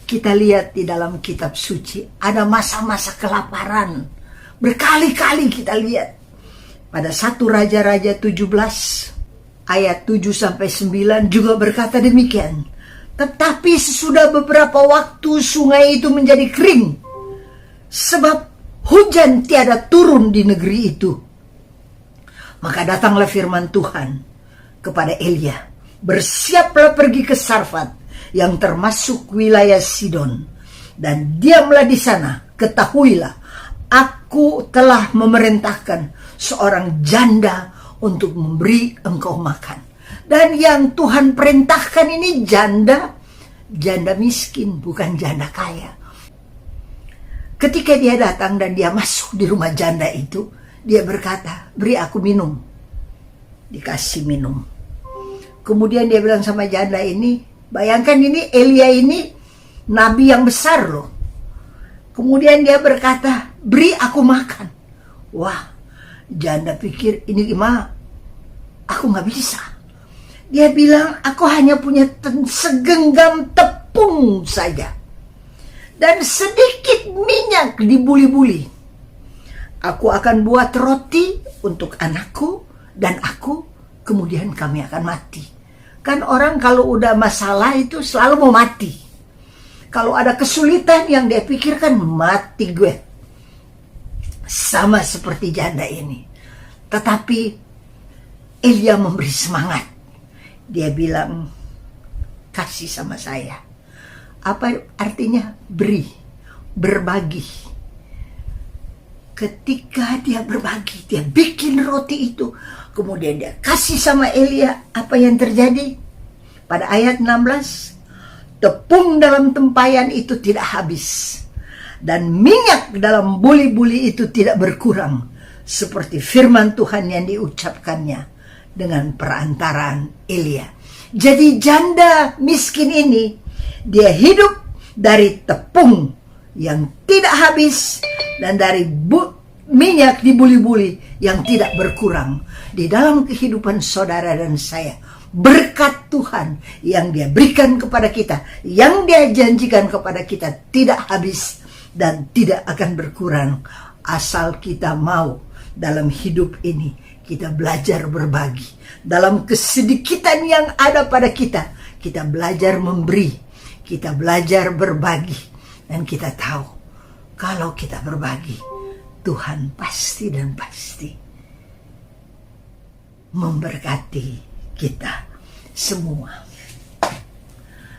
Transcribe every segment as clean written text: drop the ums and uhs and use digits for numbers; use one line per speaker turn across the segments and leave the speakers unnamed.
kita lihat di dalam kitab suci ada masa-masa kelaparan. Berkali-kali kita lihat. Pada 1 Raja-Raja 17 ayat 7-9 juga berkata demikian. Tetapi sesudah beberapa waktu sungai itu menjadi kering, sebab hujan tiada turun di negeri itu. Maka datanglah firman Tuhan kepada Elia, bersiaplah pergi ke Sarfat yang termasuk wilayah Sidon, dan diamlah di sana. Ketahuilah, aku telah memerintahkan seorang janda untuk memberi engkau makan. Dan yang Tuhan perintahkan ini janda miskin, bukan janda kaya. Ketika dia datang dan dia masuk di rumah janda itu, dia berkata, beri aku minum. Dikasih minum. Kemudian dia bilang sama janda ini, bayangkan ini Elia ini nabi yang besar loh. Kemudian dia berkata, beri aku makan. Wah, janda pikir ini gimana? Aku gak bisa. Dia bilang, aku hanya punya segenggam tepung saja. Dan sedikit minyak di buli-buli. Aku akan buat roti untuk anakku dan aku, kemudian kami akan mati. Kan orang kalau udah masalah itu selalu mau mati. Kalau ada kesulitan yang dia pikirkan, mati gue. Sama seperti janda ini. Tetapi Elia memberi semangat. Dia bilang, kasih sama saya. Apa artinya? Beri, berbagi. Ketika dia berbagi, dia bikin roti itu, kemudian dia kasih sama Elia. Apa yang terjadi? Pada ayat 16, tepung dalam tempayan itu tidak habis, dan minyak dalam buli-buli itu tidak berkurang, seperti firman Tuhan yang diucapkannya dengan perantaraan Elia. Jadi janda miskin ini, dia hidup dari tepung yang tidak habis dan dari minyak di buli-buli yang tidak berkurang. Di dalam kehidupan saudara dan saya, berkat Tuhan yang dia berikan kepada kita, yang dia janjikan kepada kita tidak habis dan tidak akan berkurang, asal kita mau dalam hidup ini kita belajar berbagi. Dalam kesedikitan yang ada pada kita, kita belajar memberi, kita belajar berbagi. Dan kita tahu, kalau kita berbagi, Tuhan pasti dan pasti memberkati kita semua.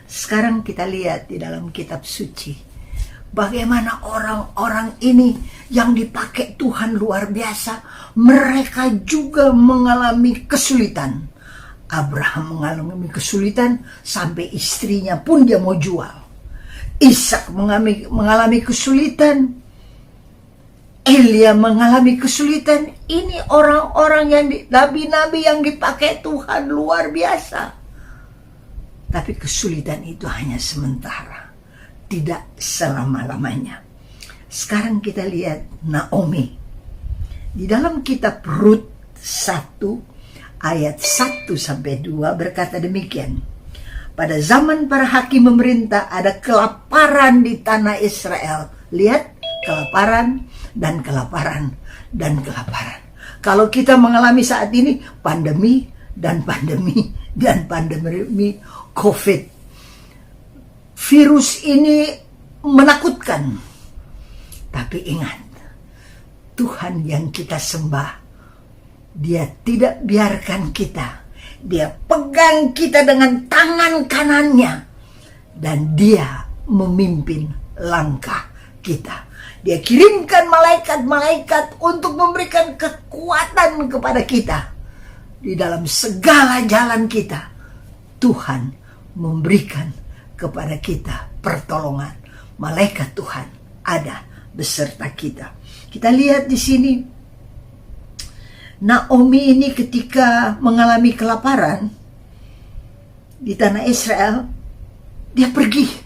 Sekarang kita lihat di dalam kitab suci, bagaimana orang-orang ini yang dipakai Tuhan luar biasa. Mereka juga mengalami kesulitan. Abraham mengalami kesulitan sampai istrinya pun dia mau jual. Ishak mengalami kesulitan. Elia mengalami kesulitan. Ini orang-orang yang nabi-nabi yang dipakai Tuhan luar biasa. Tapi kesulitan itu hanya sementara, tidak selama-lamanya. Sekarang kita lihat Naomi. Di dalam kitab Rut 1 ayat 1-2 berkata demikian. Pada zaman para hakim memerintah ada kelaparan di tanah Israel. Lihat, kelaparan dan kelaparan dan kelaparan. Kalau kita mengalami saat ini pandemi dan pandemi dan pandemi COVID. Virus ini menakutkan. Tapi ingat, Tuhan yang kita sembah, Dia tidak biarkan kita. Dia pegang kita dengan tangan kanannya. Dan Dia memimpin langkah kita. Dia kirimkan malaikat-malaikat untuk memberikan kekuatan kepada kita. Di dalam segala jalan kita, Tuhan memberikan kepada kita pertolongan. Malaikat Tuhan ada beserta kita. Kita lihat di sini, Naomi ini ketika mengalami kelaparan di tanah Israel, dia pergi.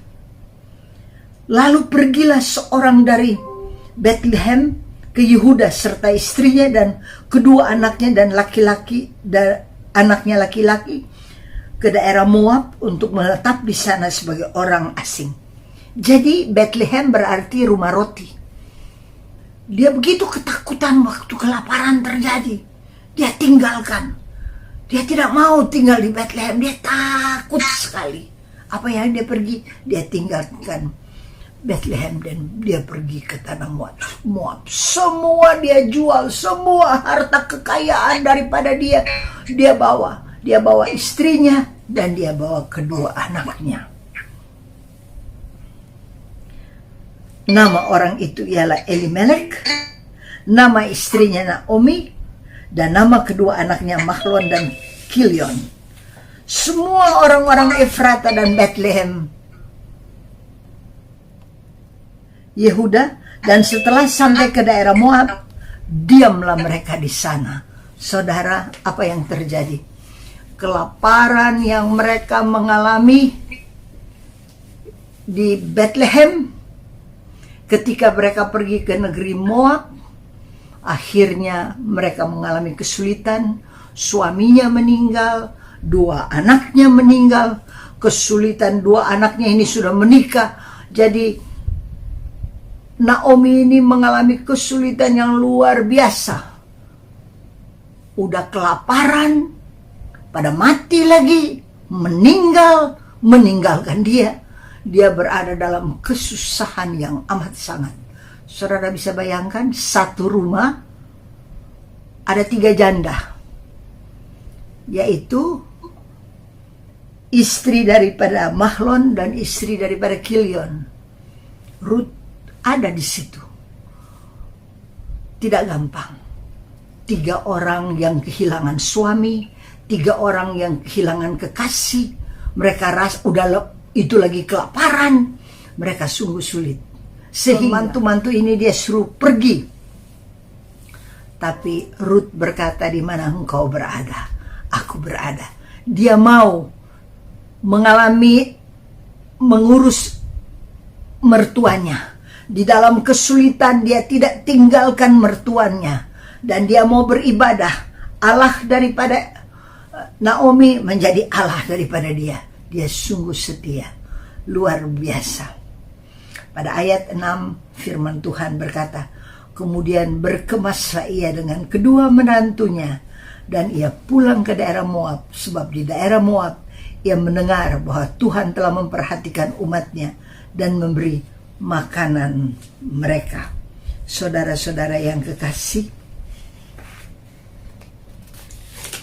Lalu pergilah seorang dari Bethlehem ke Yehuda serta istrinya dan kedua anaknya dan anaknya laki-laki ke daerah Moab untuk menetap di sana sebagai orang asing. Jadi Bethlehem berarti rumah roti. Dia begitu ketakutan waktu kelaparan terjadi. Dia tinggalkan. Dia tidak mau tinggal di Bethlehem. Dia takut sekali. Apa yang dia pergi? Dia tinggalkan Bethlehem dan dia pergi ke tanah Moab. Moab. Semua dia jual. Semua harta kekayaan daripada dia bawa. Dia bawa istrinya dan dia bawa kedua anaknya. Nama orang itu ialah Elimelek, nama istrinya Naomi, dan nama kedua anaknya Mahlon dan Kilion. Semua orang-orang Efrata dan Bethlehem Yehuda, dan setelah sampai ke daerah Moab, diamlah mereka di sana. Saudara, apa yang terjadi? Kelaparan yang mereka mengalami di Bethlehem ketika mereka pergi ke negeri Moab, akhirnya mereka mengalami kesulitan. Suaminya meninggal, dua anaknya meninggal. Kesulitan dua anaknya ini sudah menikah. Jadi Naomi ini mengalami kesulitan yang luar biasa. Udah kelaparan, pada mati lagi, meninggalkan dia. Dia berada dalam kesusahan yang amat sangat. Saudara bisa bayangkan, satu rumah ada 3 janda, yaitu istri daripada Mahlon dan istri daripada Kilion. Ruth ada di situ. Tidak gampang. 3 orang yang kehilangan suami, 3 orang yang kehilangan kekasih. Mereka itu lagi kelaparan, mereka sungguh sulit. Sehingga mantu-mantu ini dia suruh pergi. Tapi Ruth berkata, di mana engkau berada, aku berada. Dia mau mengurus mertuanya. Di dalam kesulitan dia tidak tinggalkan mertuanya. Dan dia mau beribadah. Allah daripada Naomi menjadi Allah daripada dia. Dia sungguh setia, luar biasa. Pada ayat 6 firman Tuhan berkata, kemudian berkemaslah ia dengan kedua menantunya, dan ia pulang ke daerah Moab, sebab di daerah Moab ia mendengar bahwa Tuhan telah memperhatikan umatnya dan memberi makanan mereka. Saudara-saudara yang kekasih,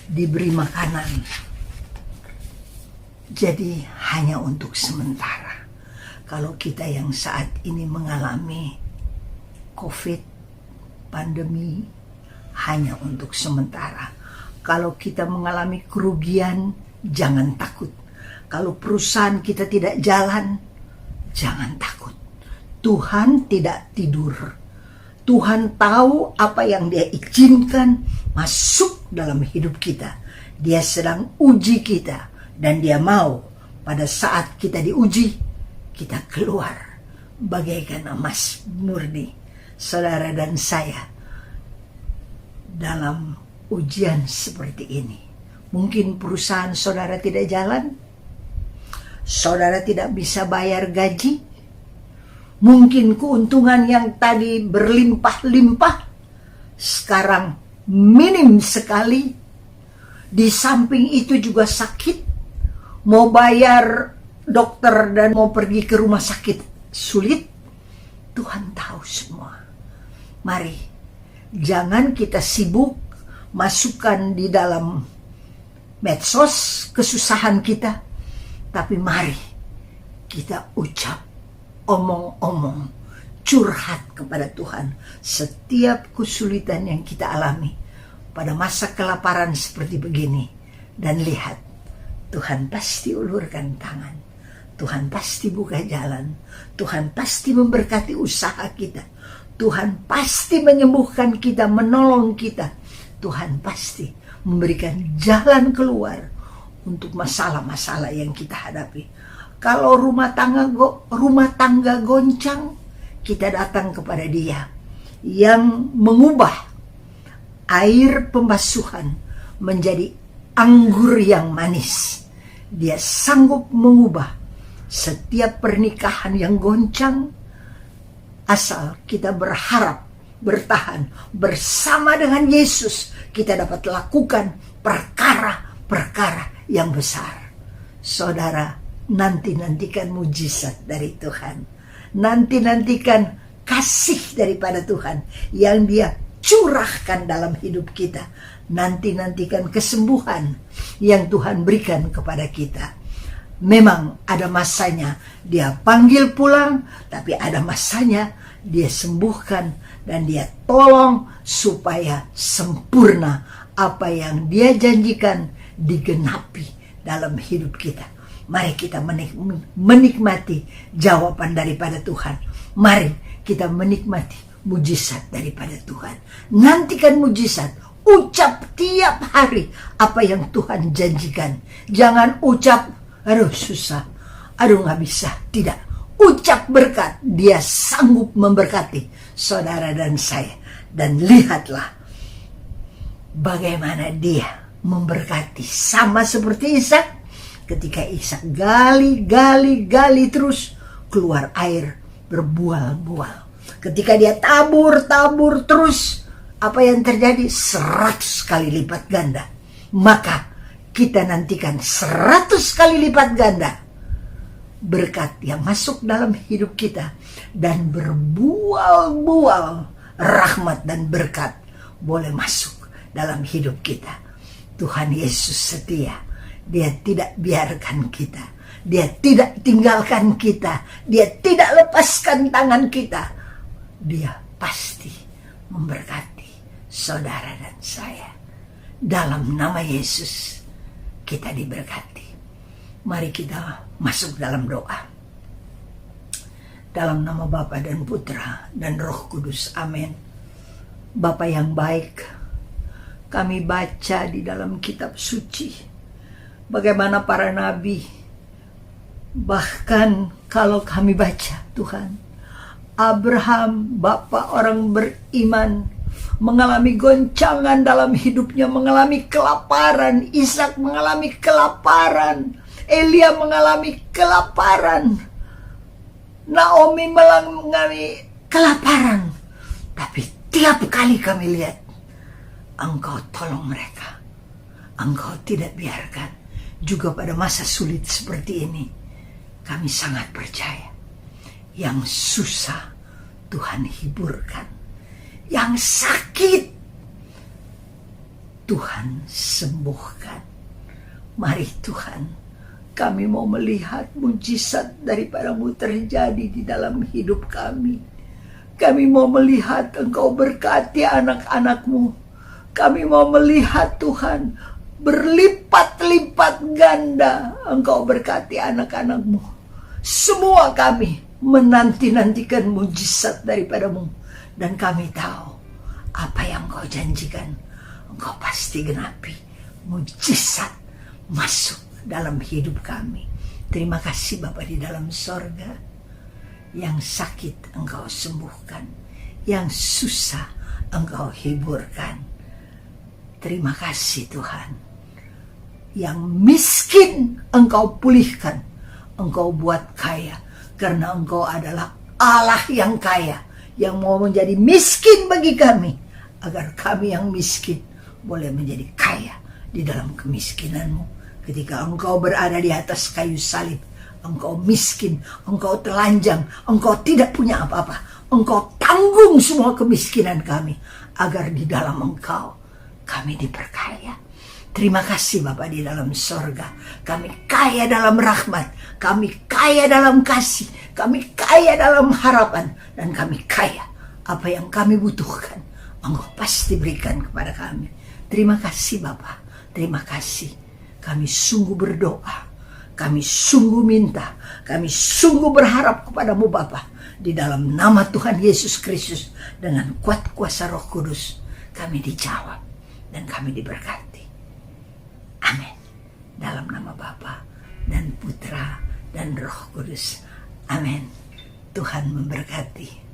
diberi makanan. Jadi hanya untuk sementara. Kalau kita yang saat ini mengalami COVID, pandemi, hanya untuk sementara. Kalau kita mengalami kerugian, jangan takut. Kalau perusahaan kita tidak jalan, jangan takut. Tuhan tidak tidur. Tuhan tahu apa yang Dia izinkan masuk dalam hidup kita. Dia sedang uji kita. Dan Dia mau pada saat kita diuji, kita keluar bagaikan emas murni. Saudara dan saya dalam ujian seperti ini. Mungkin perusahaan saudara tidak jalan. Saudara tidak bisa bayar gaji. Mungkin keuntungan yang tadi berlimpah-limpah sekarang minim sekali. Di samping itu juga sakit. Mau bayar dokter dan mau pergi ke rumah sakit sulit. Tuhan tahu semua. Mari, jangan kita sibuk masukkan di dalam medsos kesusahan kita. Tapi mari kita ucap, omong-omong, curhat kepada Tuhan setiap kesulitan yang kita alami pada masa kelaparan seperti begini. Dan lihat, Tuhan pasti ulurkan tangan. Tuhan pasti buka jalan. Tuhan pasti memberkati usaha kita. Tuhan pasti menyembuhkan kita, menolong kita. Tuhan pasti memberikan jalan keluar untuk masalah-masalah yang kita hadapi. Kalau rumah tangga goncang, kita datang kepada Dia yang mengubah air pembasuhan menjadi anggur yang manis. Dia sanggup mengubah setiap pernikahan yang goncang, asal kita berharap, bertahan bersama dengan Yesus, kita dapat lakukan perkara-perkara yang besar. Saudara, nantikan mujizat dari Tuhan. Nantikan kasih daripada Tuhan yang Dia curahkan dalam hidup kita. Nantikan kesembuhan yang Tuhan berikan kepada kita. Memang ada masanya Dia panggil pulang, tapi ada masanya Dia sembuhkan dan Dia tolong supaya sempurna apa yang Dia janjikan digenapi dalam hidup kita. Mari kita menikmati jawaban daripada Tuhan. Mari kita menikmati mujizat daripada Tuhan. Nantikan mujizat. Ucap tiap hari apa yang Tuhan janjikan. Jangan ucap, aduh susah, aduh gak bisa. Tidak, ucap berkat. Dia sanggup memberkati saudara dan saya. Dan lihatlah bagaimana Dia memberkati. Sama seperti Ishak. Ketika Ishak gali terus, keluar air berbual-bual. Ketika dia tabur terus, apa yang terjadi? 100 kali lipat ganda. Maka kita nantikan 100 kali lipat ganda berkat yang masuk dalam hidup kita, dan berbual-bual rahmat dan berkat boleh masuk dalam hidup kita. Tuhan Yesus setia. Dia tidak biarkan kita. Dia tidak tinggalkan kita. Dia tidak lepaskan tangan kita. Dia pasti memberkati saudara dan saya. Dalam nama Yesus kita diberkati. Mari kita masuk dalam doa. Dalam nama Bapa dan Putra dan Roh Kudus. Amin. Bapa yang baik, kami baca di dalam kitab suci bagaimana para nabi, bahkan kalau kami baca Tuhan, Abraham, Bapa orang beriman, mengalami goncangan dalam hidupnya, mengalami kelaparan. Ishak mengalami kelaparan. Elia mengalami kelaparan. Naomi mengalami kelaparan. Tapi tiap kali kami lihat, Engkau tolong mereka. Engkau tidak biarkan. Juga pada masa sulit seperti ini, kami sangat percaya. Yang susah Tuhan hiburkan. Yang sakit Tuhan sembuhkan. Mari Tuhan, kami mau melihat mujizat daripada-Mu terjadi di dalam hidup kami. Kami mau melihat Engkau berkati anak-anak-Mu. Kami mau melihat Tuhan berlipat-lipat ganda Engkau berkati anak-anak-Mu. Semua kami menanti-nantikan mujizat daripada-Mu. Dan kami tahu apa yang Engkau janjikan, Engkau pasti genapi. Mujizat masuk dalam hidup kami. Terima kasih Bapa di dalam sorga. Yang sakit Engkau sembuhkan, yang susah Engkau hiburkan. Terima kasih Tuhan. Yang miskin Engkau pulihkan, Engkau buat kaya. Karena Engkau adalah Allah yang kaya, yang mau menjadi miskin bagi kami, agar kami yang miskin boleh menjadi kaya di dalam kemiskinan-Mu. Ketika Engkau berada di atas kayu salib, Engkau miskin, Engkau telanjang, Engkau tidak punya apa-apa. Engkau tanggung semua kemiskinan kami, agar di dalam Engkau kami diperkaya. Terima kasih Bapa di dalam sorga. Kami kaya dalam rahmat, kami kaya dalam kasih, kami kaya dalam harapan, dan kami kaya apa yang kami butuhkan. Engkau pasti berikan kepada kami. Terima kasih Bapa, terima kasih. Kami sungguh berdoa, kami sungguh minta, kami sungguh berharap kepada-Mu Bapa. Di dalam nama Tuhan Yesus Kristus, dengan kuat kuasa Roh Kudus, kami dijawab dan kami diberkati. Amin. Dalam nama Bapa dan Putra dan Roh Kudus. Amin. Tuhan memberkati.